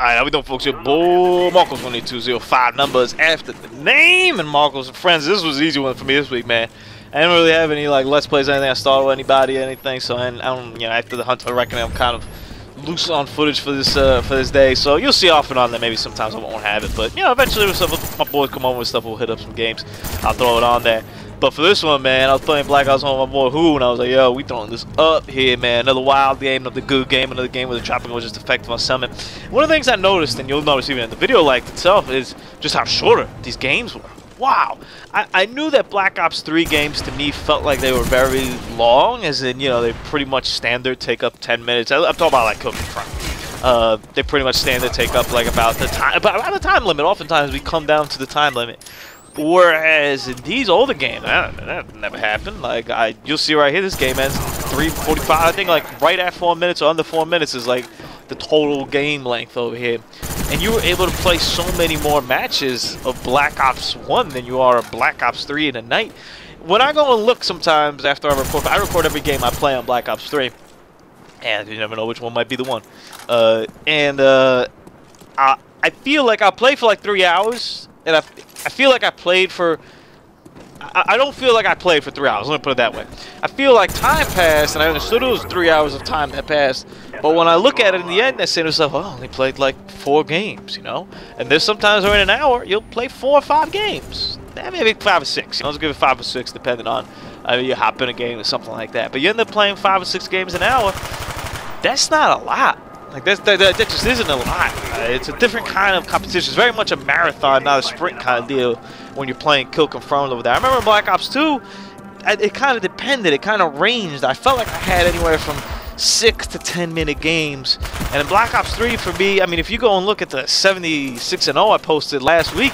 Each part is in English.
Alright, how we doing, folks? Your boy Marcos 18205 numbers after the name, and Marcos and friends. This was an easy one for me this week, man. I didn't really have any like let's plays or anything I started with anybody or anything, so I don't, you know, after the hunt I reckon I'm kind of loose on footage for this day. So you'll see off and on that maybe sometimes I won't have it, but you know, eventually when stuff my boys come over with stuff, we'll hit up some games. I'll throw it on there. But for this one, man, I was playing Black Ops 1 with my boy Who, and I was like, yo, we throwing this up here, man. Another wild game, another good game, another game where the chopping was just effective on Summit. One of the things I noticed, and you'll notice even in the video like itself, is just how shorter these games were. Wow. I knew that Black Ops 3 games, to me, felt like they were very long, as in, you know, they pretty much standard take up 10 minutes. I'm talking about, like, Cooking Front. They pretty much standard take up, like, about the time limit. Oftentimes, we come down to the time limit. Whereas in these older games, that never happened. Like you'll see right here, this game ends 3:45. I think like right at 4 minutes or under 4 minutes is like the total game length over here. And you were able to play so many more matches of Black Ops 1 than you are of Black Ops 3 in a night. When I go and look sometimes after I record every game I play on Black Ops 3, and you never know which one might be the one. I feel like I'll play for like 3 hours. And I feel like I played for... I don't feel like I played for 3 hours. Let me put it that way. I feel like time passed, and I understood it was 3 hours of time that passed. But when I look at it in the end, I say to myself, oh, I only played like 4 games, you know? And there's sometimes where in an hour, you'll play 4 or 5 games. Maybe 5 or 6. You know, let's give it 5 or 6, depending on you hop in a game or something like that. But you end up playing 5 or 6 games an hour. That's not a lot. Like that just isn't a lot. It's a different kind of competition. It's very much a marathon, not a sprint kind of deal when you're playing Kill Confirmed over there. I remember in Black Ops 2, it kind of depended. It kind of ranged. I felt like I had anywhere from 6 to 10-minute games. And in Black Ops 3, for me, I mean, if you go and look at the 76-0 I posted last week,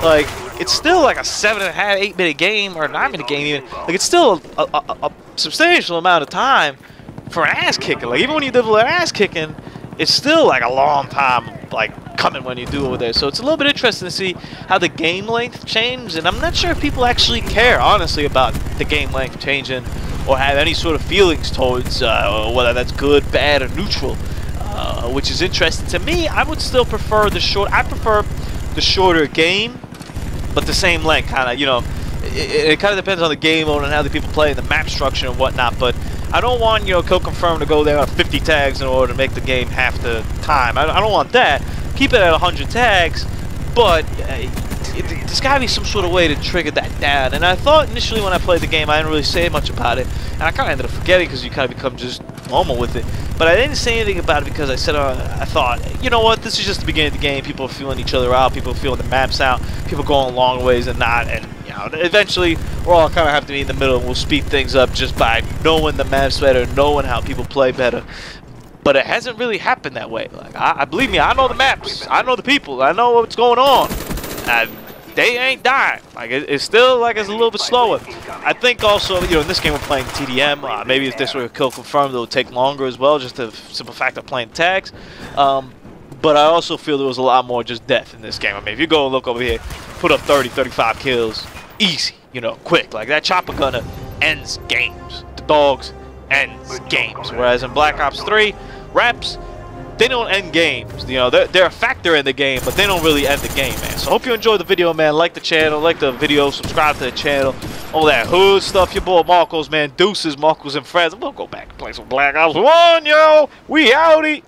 like, it's still like a 7.5, 8-minute game, or a 9-minute game even. Like, it's still a substantial amount of time for an ass kicking. Like, even when you do an ass kicking, it's still like a long time like coming when you do over there. So it's a little bit interesting to see how the game length changed, and I'm not sure if people actually care honestly about the game length changing or have any sort of feelings towards whether that's good, bad, or neutral, which is interesting to me. I would still prefer the shorter game, but the same length, kind of, you know. It kind of depends on the game mode and how the people play, the map structure and whatnot, but I don't want, you know, Kill Confirmed to go there on 50 tags in order to make the game half the time. I don't want that. Keep it at 100 tags, but there's got to be some sort of way to trigger that down. And I thought initially when I played the game, I didn't really say much about it, and I kind of ended up forgetting because you kind of become just normal with it. But I didn't say anything about it because I said, I thought, you know what, this is just the beginning of the game. People are feeling each other out. People are feeling the maps out. People going long ways and not, and you know, eventually we're all kind of have to be in the middle, and we'll speed things up just by knowing the maps better, knowing how people play better. But it hasn't really happened that way. Like, I believe me, I know the maps, I know the people, I know what's going on. They ain't dying. Like, it's still like it's a little bit slower. I think also, you know, in this game we're playing TDM. Maybe if this were a Kill Confirmed, it'll take longer as well, just the simple fact of playing tags. But I also feel there was a lot more just death in this game. I mean, if you go and look over here, put up 30, 35 kills, easy, you know, quick. Like, that chopper gunner ends games. The dogs ends games. Whereas in Black Ops 3, reps, they don't end games. You know, they're a factor in the game, but they don't really end the game, man. So I hope you enjoyed the video, man. Like the channel, like the video, subscribe to the channel. All that hood stuff. Your boy Marcos, man. Deuces, Marcos and friends. We'll go back and play some Black Ops 1, yo. We outie.